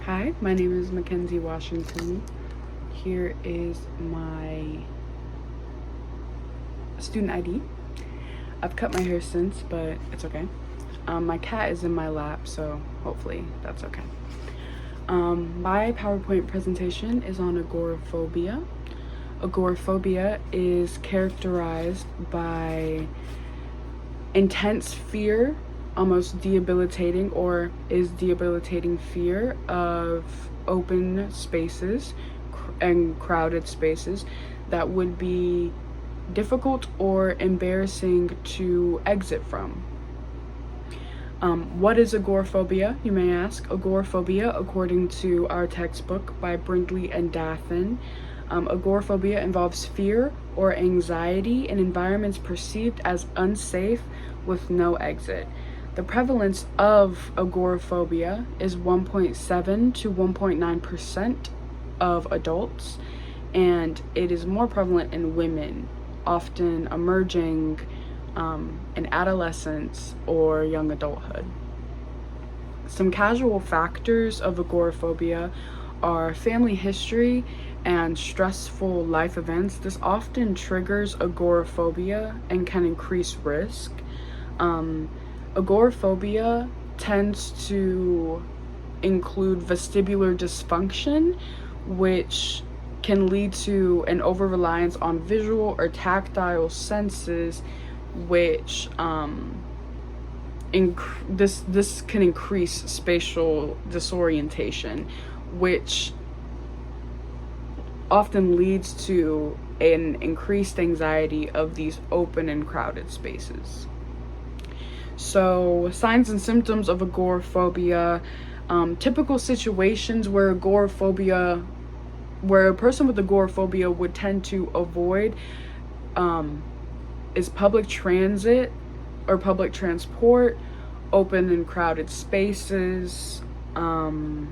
Hi, my name is Mackenzie Washington. Here is my student ID. I've cut my hair since, but it's okay. My cat is in my lap, so hopefully that's okay. My PowerPoint presentation is on agoraphobia. Agoraphobia is characterized by intense fear, almost debilitating, or is debilitating fear of open spaces and crowded spaces that would be difficult or embarrassing to exit from. What is agoraphobia, you may ask? Agoraphobia, according to our textbook by Brindley and Daffin, agoraphobia involves fear or anxiety in environments perceived as unsafe with no exit. The prevalence of agoraphobia is 1.7 to 1.9% of adults, and it is more prevalent in women, often emerging in adolescence or young adulthood. Some casual factors of agoraphobia are family history and stressful life events. This often triggers agoraphobia and can increase risk. Agoraphobia tends to include vestibular dysfunction, which can lead to an over-reliance on visual or tactile senses, which this can increase spatial disorientation, which often leads to an increased anxiety of these open and crowded spaces. So, signs and symptoms of agoraphobia, typical situations where a person with agoraphobia would tend to avoid is public transit or public transport, open and crowded spaces, and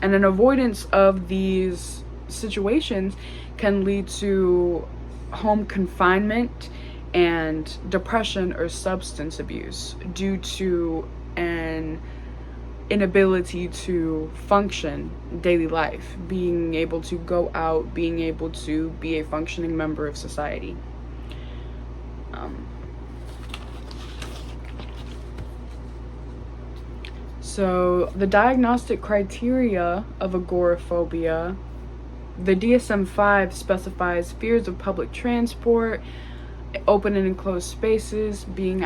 an avoidance of these situations can lead to home confinement and depression or substance abuse due to an inability to function daily life, being able to go out, being able to be a functioning member of society. So the diagnostic criteria of agoraphobia, the DSM-5 specifies fears of public transport, open and enclosed spaces, being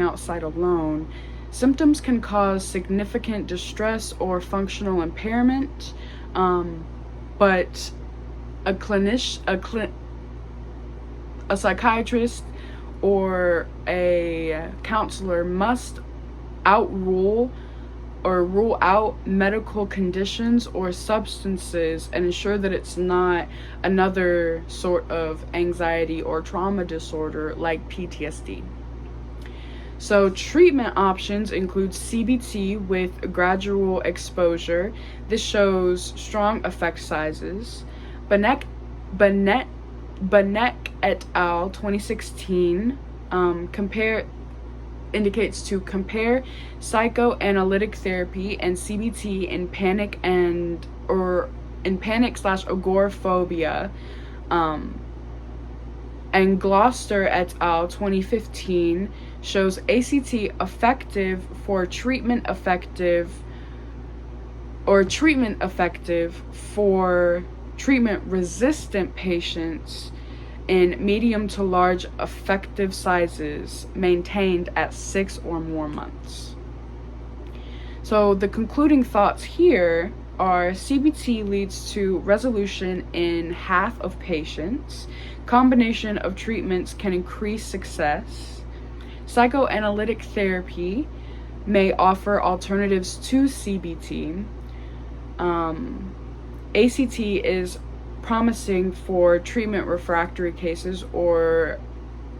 outside alone. Symptoms can cause significant distress or functional impairment, but a psychiatrist or a counselor must rule out medical conditions or substances and ensure that it's not another sort of anxiety or trauma disorder like PTSD. So treatment options include CBT with gradual exposure. This shows strong effect sizes. Banek et al. 2016 indicates to compare psychoanalytic therapy and CBT in panic/agoraphobia, and Gloucester et al. 2015 shows ACT effective for treatment effective for treatment-resistant patients in medium to large effective sizes maintained at 6 or more months. So the concluding thoughts here are CBT leads to resolution in half of patients. Combination of treatments can increase success. Psychoanalytic therapy may offer alternatives to CBT. ACT is promising for treatment refractory cases or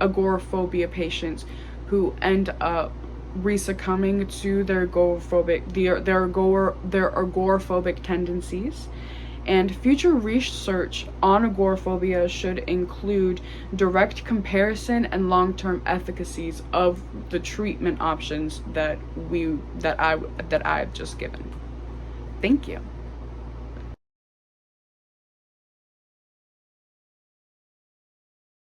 agoraphobia patients who end up re-succumbing to their agoraphobic tendencies. And future research on agoraphobia should include direct comparison and long-term efficacies of the treatment options that I've just given. Thank you.